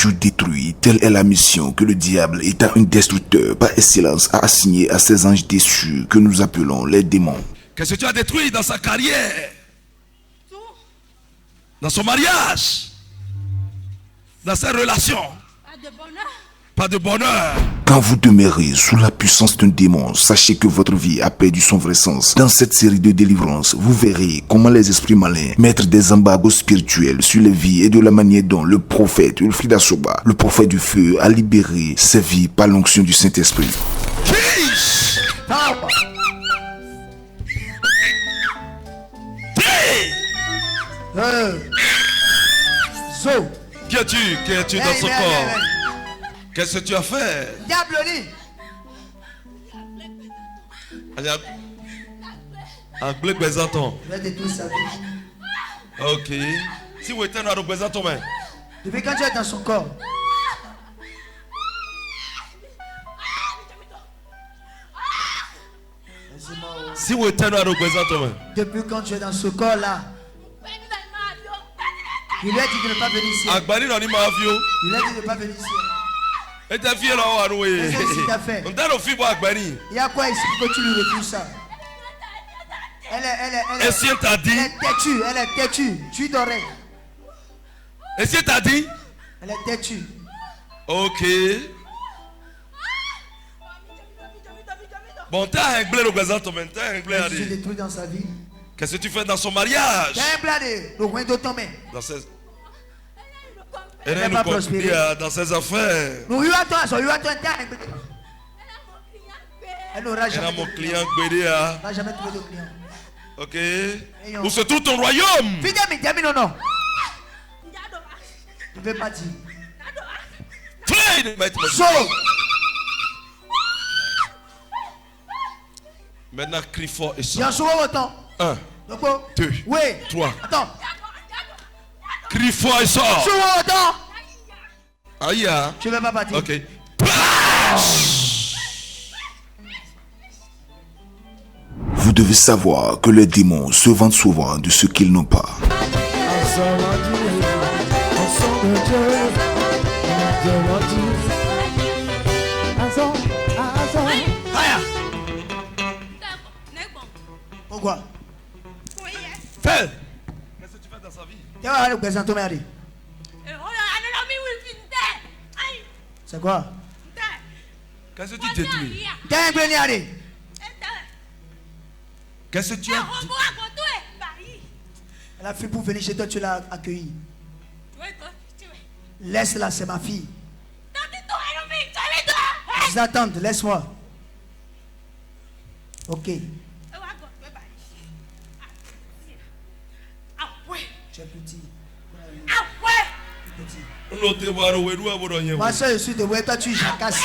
je détruis. Telle est la mission que le diable, étant un destructeur par excellence, a assignée à ces anges déçus que nous appelons les démons. Qu'est-ce que tu as détruit dans sa carrière? Dans son mariage? Dans ses relations? Pas de bonheur. Pas de bonheur. Quand vous demeurez sous la puissance d'un démon, sachez que votre vie a perdu son vrai sens. Dans cette série de délivrances, vous verrez comment les esprits malins mettent des embargos spirituels sur les vies et de la manière dont le prophète Wilfried Asoba, le prophète du feu, a libéré ses vies par l'onction du Saint-Esprit. Qui es-tu dans son corps? Qu'est-ce que tu as fait? Anglais présentant. Ok. Si vous êtes un représentant, mais. Depuis quand tu es dans son corps? Si vous êtes un représentant, depuis quand tu es dans ce corps là? Il lui a dit de ne pas venir ici. Agbani dans l'imavio. Il a dit de ne pas venir ici. Et ta fille là-haut à louer. Qu'est-ce que tu as fait? On t'a offert pour Agbani. Il y a quoi ici que tu lui refuses ça? Et si elle t'a dit? Elle est têtue. Tu dormais. Et si elle t'a dit? Elle est têtue. Ok. Bon, t'as un blé représentant, mais t'as un blé à Tu dire. détruis dans sa vie. Qu'est-ce que tu fais dans son mariage? T'as un blé le coin de ton main. Dans ses... Elle n'a pas prospéré. Dans ses affaires. Nous lui attendons, elle n'aura Elle jamais a mon de client Gbede. Elle n'a jamais trouvé de client. Ok. Où se trouve ton royaume? Fidèle, non. Tu ne veux pas dire. Solo. Maintenant, crie fort et Il y a un sort. souvent autant. 1, 2, Oui. 3. Attends. Crie fort et sort. Souvent autant. Aïe. Tu ne veux pas partir. Ok. Vous devez savoir que les démons se vantent souvent de ce qu'ils n'ont pas. Pourquoi? Fais. Qu'est-ce que tu fais dans sa vie? Tu vas aller présenter ton mari. C'est quoi? Qu'est-ce que tu détruis? T'as un blé. Qu'est-ce que tu as dit? Elle a fait pour venir chez toi, tu l'as accueillie. Laisse-la, c'est ma fille. Je t'attends, laisse-moi. Ok. Tu es petit. Moi seul je suis de ouais, toi tu jacasses.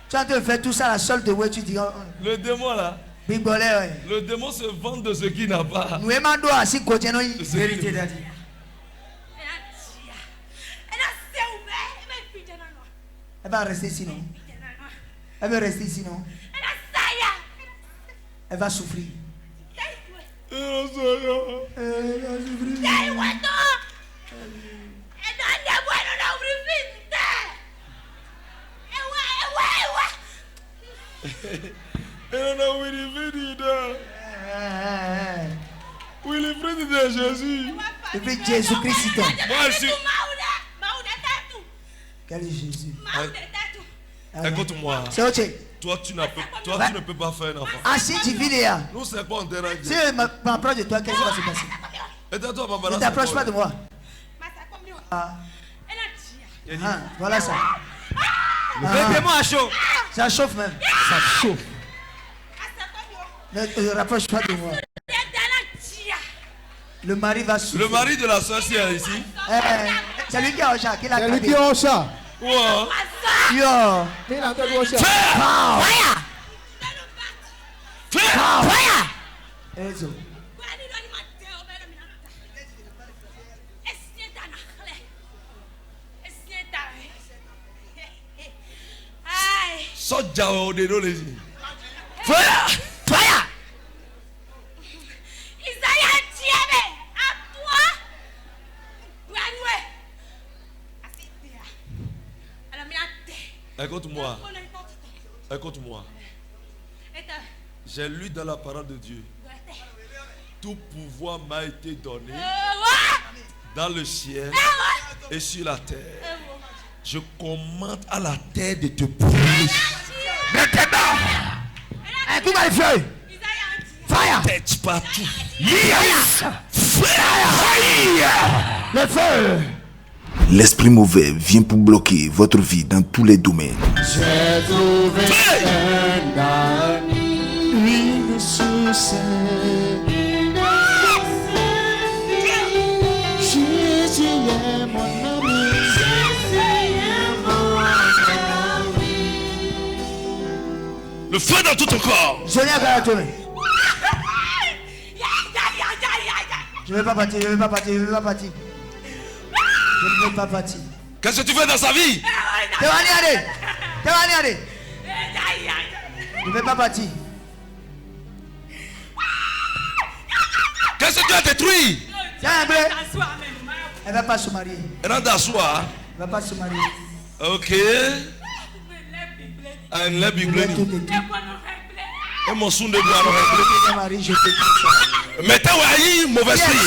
Tu es en train de faire tout ça, la seule de ouais, tu dis. Le démon là. Big Bolé, ouais. Le démon se vante de ce qu'il n'a pas. Nous aimons doigt assis côté nous. Vérité daddy. Elle va rester ici, non? Elle veut rester ici, non? Elle va souffrir. Elle va souffrir. Wilfried de Jésus. Depuis Jésus-Christ. Moi je suis. Quel est Jésus? Écoute-moi. C'est autre. Toi tu ne peux pas faire un enfant. Ah si tu vis là. Nous c'est pas un terrain. Si je m'approche de toi, qu'est-ce qui va se passer? Et toi, maman, Ne t'approche pas de moi. Voilà ça. Mettez-moi à chaud. Ça chauffe même. Ça chauffe. Ne te rapproche pas de moi. Le mari va souffrir. Le mari de la sorcière ici. C'est lui qui a un chat. Qui l'a C'est lui qui a un chat. Wow. Yo. Il a un chat. Fire. Ezo. Soja o de les. Fire. Fire. Écoute-moi. Écoute-moi. J'ai lu dans la parole de Dieu. Tout pouvoir m'a été donné dans le ciel et sur la terre. Je commande à la terre de te brûler. Maintenant. Un coup dans le feu. Fire. Tête partout. Yes. Fire. Le feu. L'esprit mauvais vient pour bloquer votre vie dans tous les domaines. J'ai trouvé un ami, une source. Jésus est mon ami. Le feu dans tout ton corps. Je viens à la tournée. Je ne vais pas partir, je ne vais pas partir, je ne vais pas partir. Je ne vais pas partir. Qu'est-ce que tu fais dans sa vie? Allez. Je ne vais pas partir. Qu'est-ce que tu as détruit? Tiens, un bleu. Elle ne va pas se marier. Rentre à soi. Elle ne va pas se marier. Ok. Un lait Je vais biglé. tout détruire. Et mon son de bois. Je te marie, je te dis. Mais t'as eu mauvais esprit.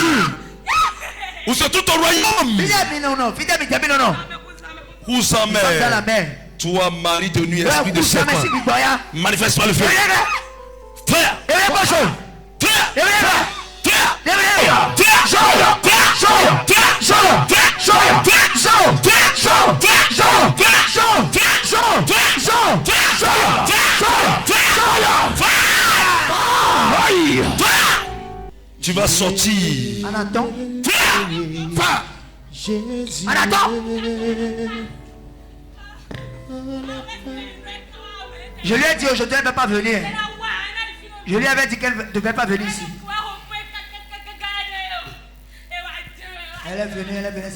Où c'est tout ton royaume? Non. Où sa Dans la mère? mer. Toi, mari de nuit, esprit de serpent. Manifeste pas le feu. Frère! Tu vas sortir. En attendant. Jésus. En attendant. Je lui ai dit aujourd'hui elle ne va pas venir. Je lui avais dit qu'elle ne devait pas venir ici. Elle est venue, elle est venue.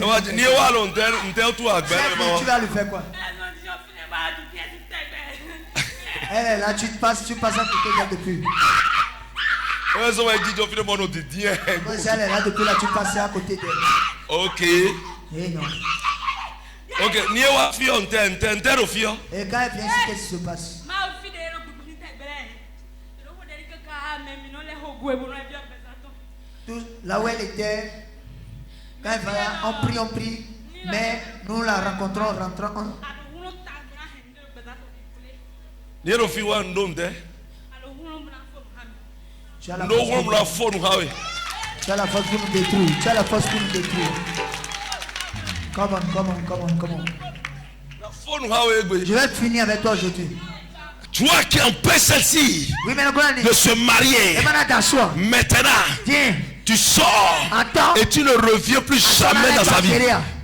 Tu vas lui faire quoi? Elle est là, tu passes à côté d'elle depuis. Quand elle est là depuis là, tu passes à côté d'elle. Ok. Eh non. Ok. Et quand elle vient ici, qu'est-ce qui se passe? Tout là où elle était, quand elle va là, on prie, mais nous la rencontrons, rentrons. Tu as la force pour nous détruire. Tu as la force pour nous détruire. Come on. Je vais finir avec toi aujourd'hui. Toi qui empêches celle-ci Oui, mais le de se marier, maintenant, viens. tu sors Attends. et tu ne reviens plus jamais dans sa vie.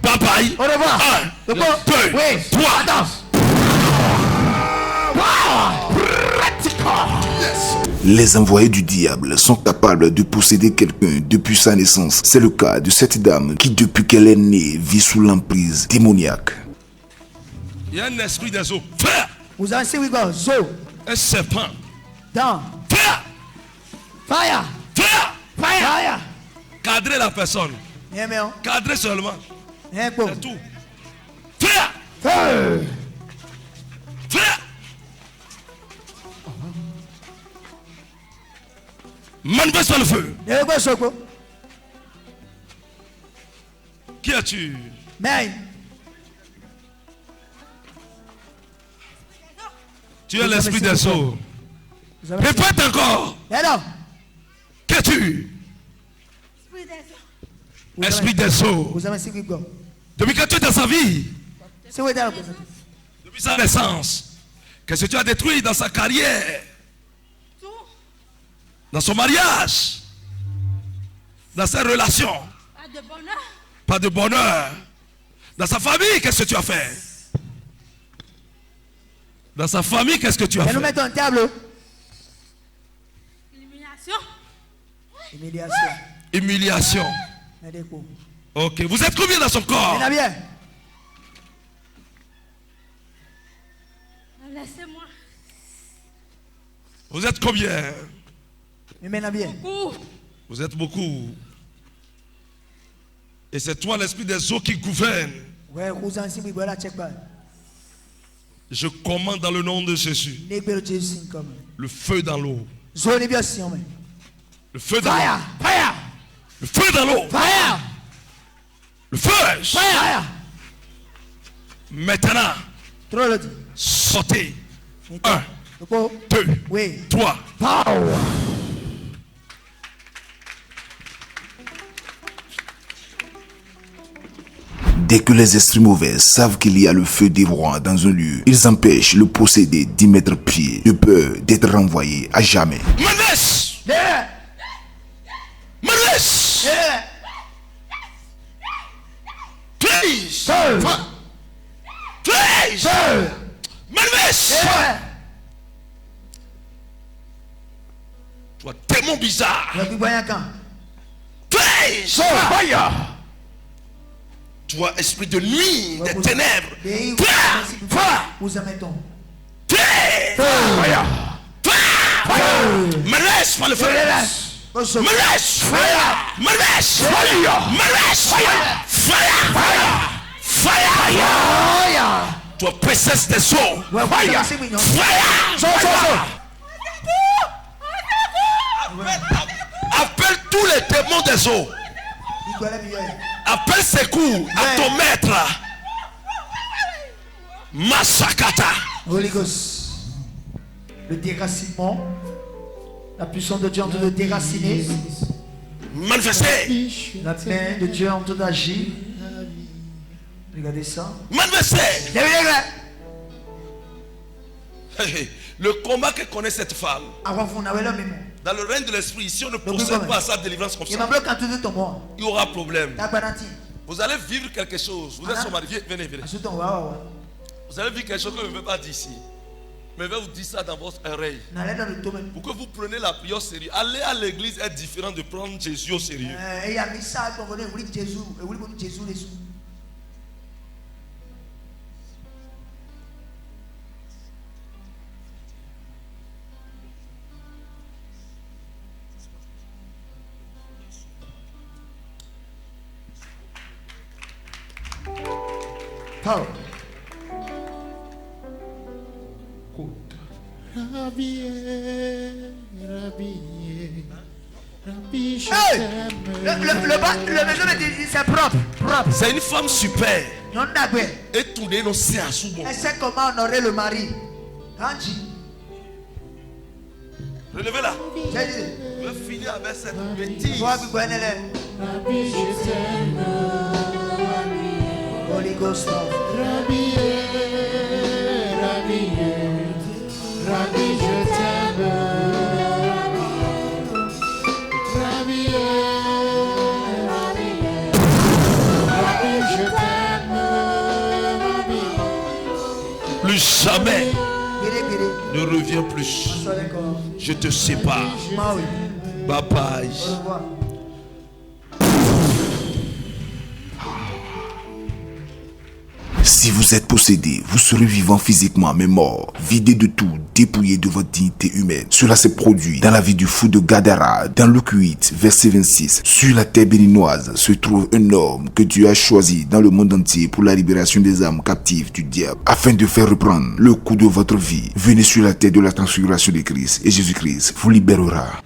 Bye bye. Au revoir. 1, 2, Oui. 3. Attends. Les envoyés du diable sont capables de posséder quelqu'un depuis sa naissance. C'est le cas de cette dame qui, depuis qu'elle est née, vit sous l'emprise démoniaque. Il y a un esprit des eaux. Frère, Vous avez ici, we go. So, un serpent. down. Frère, Fire. Fire. cadrer la personne. Yeah, man. Cadrer seulement. Yeah, go. C'est tout. Frère, Fire. frère. Manifeste pas le feu. Yeah, go, so go. Qui as-tu? Man. Tu es l'esprit des eaux. Vous avez ici. Répète encore. Yeah, no. Qu'es-tu? Vous avez- Esprit des eaux. Vous avez ici, we go. Depuis que tu es dans sa vie, C'est où est là? depuis sa naissance, qu'est-ce que tu as détruit dans sa carrière, dans son mariage, dans ses relations, pas de bonheur, dans sa famille, qu'est-ce que tu as fait? Dans sa famille, qu'est-ce que tu as Viens nous fait? mettre un tableau. Illumination. Humiliation. Humiliation. Allez, go. Ok, vous êtes combien dans son corps? Viens bien. Laissez-moi. Vous êtes combien? Viens bien. Vous êtes beaucoup. Et c'est toi l'esprit des eaux qui gouverne. Ouais, vous avez ici, we go là, check back. Je commande dans le nom de Jésus. Le feu dans l'eau. Le feu dans l'eau. Le feu dans l'eau. Le feu. Maintenant. Sortez. 1, 2, 3. Dès que les esprits mauvais savent qu'il y a le feu dévorant dans un lieu, ils empêchent le possédé d'y mettre pied, de peur d'être renvoyé à jamais. Toi, démon bizarre. Toi, esprit de nuit, des ténèbres. Me laisse par le feu. Me laisse. Me laisse. Fire. Toi, princesse des eaux. Appelle tous les démons des eaux. Appelle secours à ton maître. Massakata. Holy Ghost. Le déracinement. La puissance de Dieu en train de déraciner. Manifester. La main de Dieu en train d'agir. Regardez ça. Manifester. Le combat que connaît cette femme. Dans le règne de l'esprit, ici on ne procède pas à sa délivrance comme ça. Il y aura problème. Vous allez vivre quelque chose. Vous êtes son mari. Venez. Vous allez vivre quelque chose que je ne veux pas dire ici. Mais je vais vous dire ça dans votre oreille. Pour que vous preniez la prière au sérieux. Aller à l'église est différent de prendre Jésus au sérieux. Le maison me dit c'est propre. C'est une femme super. Et tout le monde sait à sous bon. Elle sait comment honorer le mari. Relevez-la. Je vais finir avec cette bêtise. Holy Ghost. Rabbi, je t'aime. Rabbi, je t'aime. Plus jamais. Ne reviens plus. Je te sépare. Bye bye. Si vous êtes possédé, vous serez vivant physiquement mais mort, vidé de tout, dépouillé de votre dignité humaine. Cela s'est produit dans la vie du fou de Gadara, dans Luc 8, verset 26. Sur la terre béninoise se trouve un homme que Dieu a choisi dans le monde entier pour la libération des âmes captives du diable, afin de faire reprendre le cours de votre vie. Venez sur la terre de la transfiguration de Christ et Jésus-Christ vous libérera.